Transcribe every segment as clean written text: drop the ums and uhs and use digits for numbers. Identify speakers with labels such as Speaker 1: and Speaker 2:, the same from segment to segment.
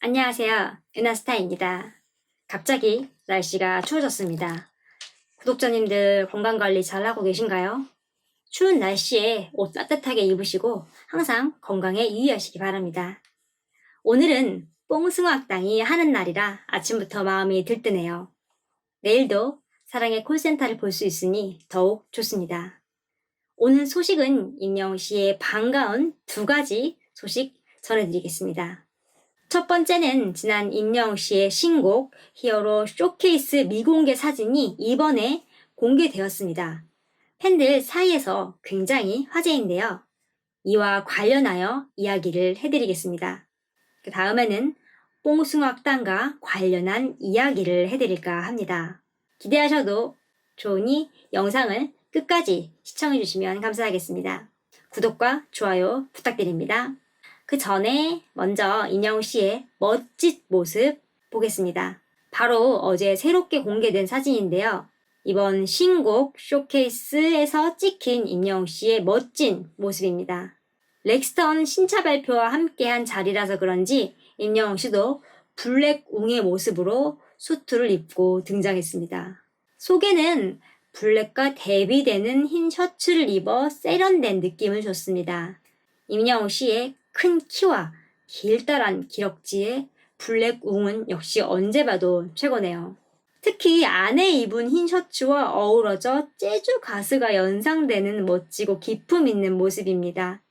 Speaker 1: 안녕하세요. 은하스타입니다. 갑자기 날씨가 추워졌습니다. 구독자님들 건강관리 잘하고 계신가요? 추운 날씨에 옷 따뜻하게 입으시고 항상 건강에 유의하시기 바랍니다. 오늘은 뽕숭아학당이 하는 날이라 아침부터 마음이 들뜨네요. 내일도 사랑의 콜센터를 볼 수 있으니 더욱 좋습니다. 오늘 소식은 임영웅씨의 반가운 두 가지 소식 전해드리겠습니다. 첫 번째는 지난 임영웅씨의 신곡 히어로 쇼케이스 미공개 사진이 이번에 공개되었습니다. 팬들 사이에서 굉장히 화제인데요. 이와 관련하여 이야기를 해드리겠습니다. 그 다음에는 뽕숭아학당과 관련한 이야기를 해드릴까 합니다. 기대하셔도 좋으니 영상을 끝까지 시청해주시면 감사하겠습니다. 구독과 좋아요 부탁드립니다. 그 전에 먼저 임영웅씨의 멋진 모습 보겠습니다. 바로 어제 새롭게 공개된 사진인데요. 이번 신곡 쇼케이스에서 찍힌 임영웅씨의 멋진 모습입니다. 렉스턴 신차 발표와 함께한 자리라서 그런지 임영웅씨도 블랙웅의 모습으로 수트를 입고 등장했습니다. 속에는 블랙과 대비되는 흰 셔츠를 입어 세련된 느낌을 줬습니다. 임영웅씨의 큰 키와 길다란 기럭지에 블랙웅은 역시 언제 봐도 최고네요. 특히 안에 입은 흰 셔츠와 어우러져 재즈 가수가 연상되는 멋지고 기품 있는 모습입니다.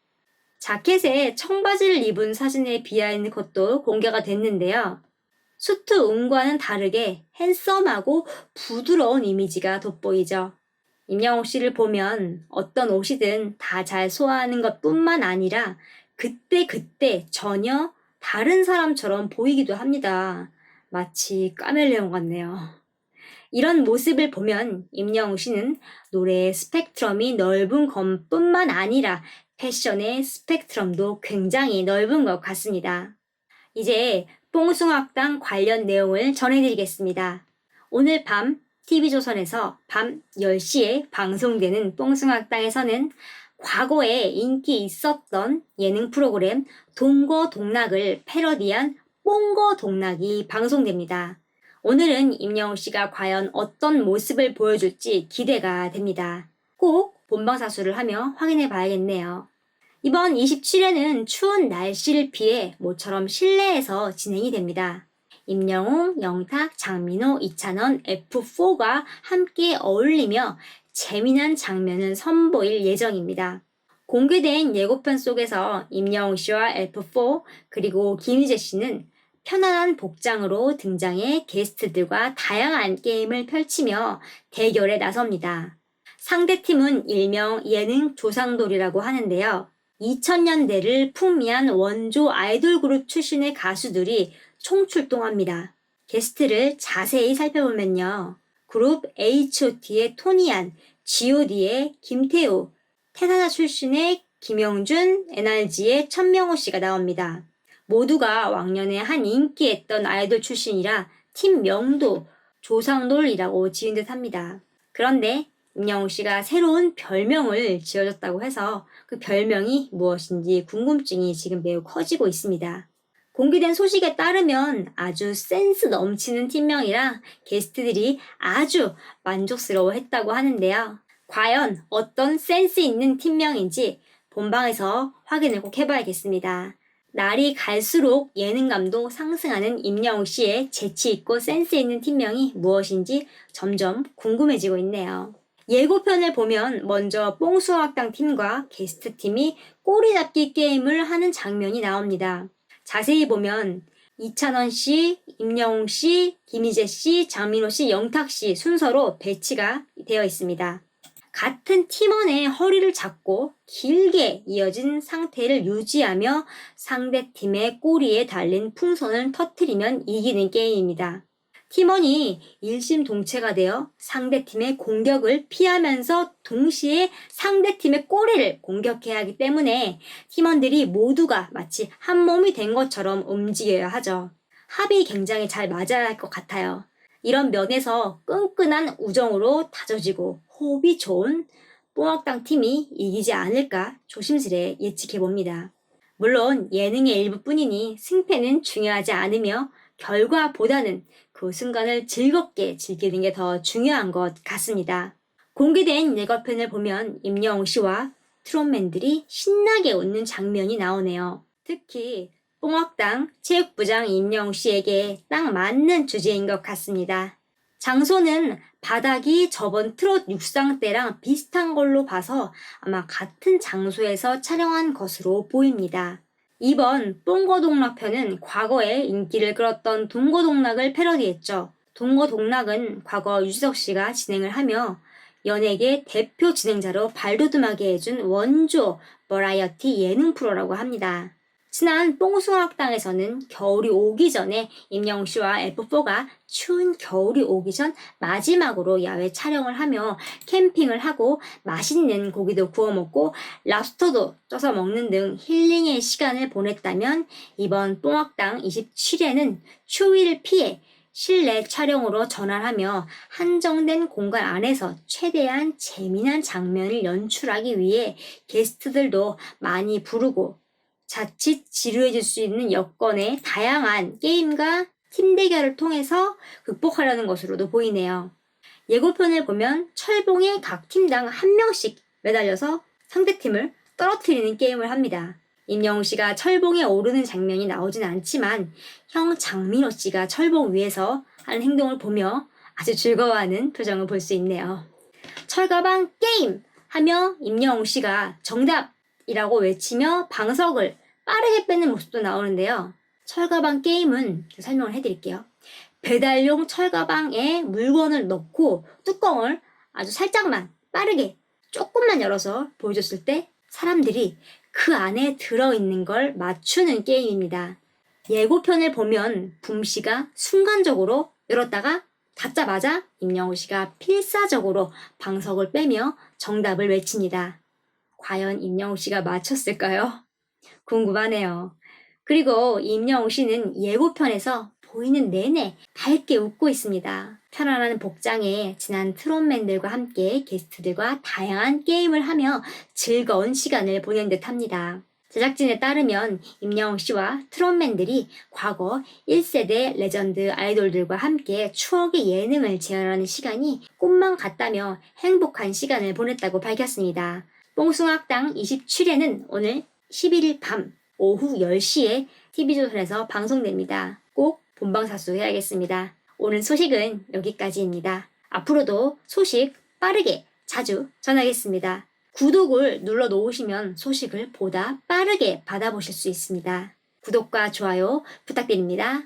Speaker 1: 자켓에 청바지를 입은 사진에 비하인 것도 공개가 됐는데요. 수트웅과는 다르게 핸섬하고 부드러운 이미지가 돋보이죠. 임영웅씨를 보면 어떤 옷이든 다 잘 소화하는 것뿐만 아니라 그때 전혀 다른 사람처럼 보이기도 합니다. 마치 카멜레온 같네요. 이런 모습을 보면 임영웅씨는 노래의 스펙트럼이 넓은 것뿐만 아니라 패션의 스펙트럼도 굉장히 넓은 것 같습니다. 이제 뽕숭아학당 관련 내용을 전해드리겠습니다. 오늘 밤 TV조선에서 밤 10시에 방송되는 뽕숭아학당에서는 과거에 인기 있었던 예능 프로그램 동거동락을 패러디한 뽕거동락이 방송됩니다. 오늘은 임영웅씨가 과연 어떤 모습을 보여줄지 기대가 됩니다. 꼭 본방사수를 하며 확인해 봐야겠네요. 이번 27회는 추운 날씨를 피해 모처럼 실내에서 진행이 됩니다. 임영웅, 영탁, 장민호, 이찬원, F4가 함께 어울리며 재미난 장면을 선보일 예정입니다. 공개된 예고편 속에서 임영웅씨와 F4 그리고 김희재씨는 편안한 복장으로 등장해 게스트들과 다양한 게임을 펼치며 대결에 나섭니다. 상대팀은 일명 예능 조상돌이라고 하는데요. 2000년대를 풍미한 원조 아이돌 그룹 출신의 가수들이 총출동합니다. 게스트를 자세히 살펴보면요. 그룹 H.O.T의 토니안, G.O.D의 김태우, 태사자 출신의 김영준, NRG의 천명호 씨가 나옵니다. 모두가 왕년에 한 인기했던 아이돌 출신이라 팀명도 조상돌이라고 지은 듯 합니다. 그런데 임영웅 씨가 새로운 별명을 지어줬다고 해서 그 별명이 무엇인지 궁금증이 지금 매우 커지고 있습니다. 공개된 소식에 따르면 아주 센스 넘치는 팀명이라 게스트들이 아주 만족스러워했다고 하는데요. 과연 어떤 센스 있는 팀명인지 본방에서 확인을 꼭 해봐야겠습니다. 날이 갈수록 예능감도 상승하는 임영웅 씨의 재치있고 센스 있는 팀명이 무엇인지 점점 궁금해지고 있네요. 예고편을 보면 먼저 뽕숭아학당 팀과 게스트 팀이 꼬리잡기 게임을 하는 장면이 나옵니다. 자세히 보면 이찬원 씨, 임영웅 씨, 김희재 씨, 장민호 씨, 영탁 씨 순서로 배치가 되어 있습니다. 같은 팀원의 허리를 잡고 길게 이어진 상태를 유지하며 상대팀의 꼬리에 달린 풍선을 터뜨리면 이기는 게임입니다. 팀원이 일심동체가 되어 상대팀의 공격을 피하면서 동시에 상대팀의 꼬리를 공격해야 하기 때문에 팀원들이 모두가 마치 한 몸이 된 것처럼 움직여야 하죠. 합이 굉장히 잘 맞아야 할 것 같아요. 이런 면에서 끈끈한 우정으로 다져지고 호흡이 좋은 뽕학당 팀이 이기지 않을까 조심스레 예측해봅니다. 물론 예능의 일부뿐이니 승패는 중요하지 않으며 결과보다는 그 순간을 즐겁게 즐기는 게 더 중요한 것 같습니다. 공개된 예고편을 보면 임영웅 씨와 트롯맨들이 신나게 웃는 장면이 나오네요. 특히 뽕학당 체육부장 임영웅 씨에게 딱 맞는 주제인 것 같습니다. 장소는 바닥이 저번 트롯 육상 때랑 비슷한 걸로 봐서 아마 같은 장소에서 촬영한 것으로 보입니다. 이번 뽕거동락편은 과거에 인기를 끌었던 동거동락을 패러디했죠. 동거동락은 과거 유재석 씨가 진행을 하며 연예계 대표 진행자로 발돋움하게 해준 원조 버라이어티 예능 프로라고 합니다. 지난 뽕숭아학당에서는 겨울이 오기 전에 임영웅 씨와 F4가 추운 겨울이 오기 전 마지막으로 야외 촬영을 하며 캠핑을 하고 맛있는 고기도 구워 먹고 랍스터도 쪄서 먹는 등 힐링의 시간을 보냈다면 이번 뽕학당 27회는 추위를 피해 실내 촬영으로 전환하며 한정된 공간 안에서 최대한 재미난 장면을 연출하기 위해 게스트들도 많이 부르고 자칫 지루해질 수 있는 여건의 다양한 게임과 팀 대결을 통해서 극복하려는 것으로도 보이네요. 예고편을 보면 철봉에 각 팀당 한 명씩 매달려서 상대팀을 떨어뜨리는 게임을 합니다. 임영웅 씨가 철봉에 오르는 장면이 나오진 않지만 형 장민호 씨가 철봉 위에서 하는 행동을 보며 아주 즐거워하는 표정을 볼 수 있네요. 철가방 게임! 하며 임영웅 씨가 정답이라고 외치며 방석을 빠르게 빼는 모습도 나오는데요. 철가방 게임은 설명을 해드릴게요. 배달용 철가방에 물건을 넣고 뚜껑을 아주 살짝만 빠르게 조금만 열어서 보여줬을 때 사람들이 그 안에 들어있는 걸 맞추는 게임입니다. 예고편을 보면 붐씨가 순간적으로 열었다가 닫자마자 임영웅 씨가 필사적으로 방석을 빼며 정답을 외칩니다. 과연 임영웅 씨가 맞췄을까요? 궁금하네요. 그리고 임영웅 씨는 예고편에서 보이는 내내 밝게 웃고 있습니다. 편안한 복장에 지난 트롯맨들과 함께 게스트들과 다양한 게임을 하며 즐거운 시간을 보낸 듯합니다. 제작진에 따르면 임영웅 씨와 트롯맨들이 과거 1세대 레전드 아이돌들과 함께 추억의 예능을 재현하는 시간이 꿈만 같다며 행복한 시간을 보냈다고 밝혔습니다. 뽕숭아학당 27회는 오늘 11일 밤 오후 10시에 TV조선에서 방송됩니다. 꼭 본방사수 해야겠습니다. 오늘 소식은 여기까지입니다. 앞으로도 소식 빠르게 자주 전하겠습니다. 구독을 눌러 놓으시면 소식을 보다 빠르게 받아보실 수 있습니다. 구독과 좋아요 부탁드립니다.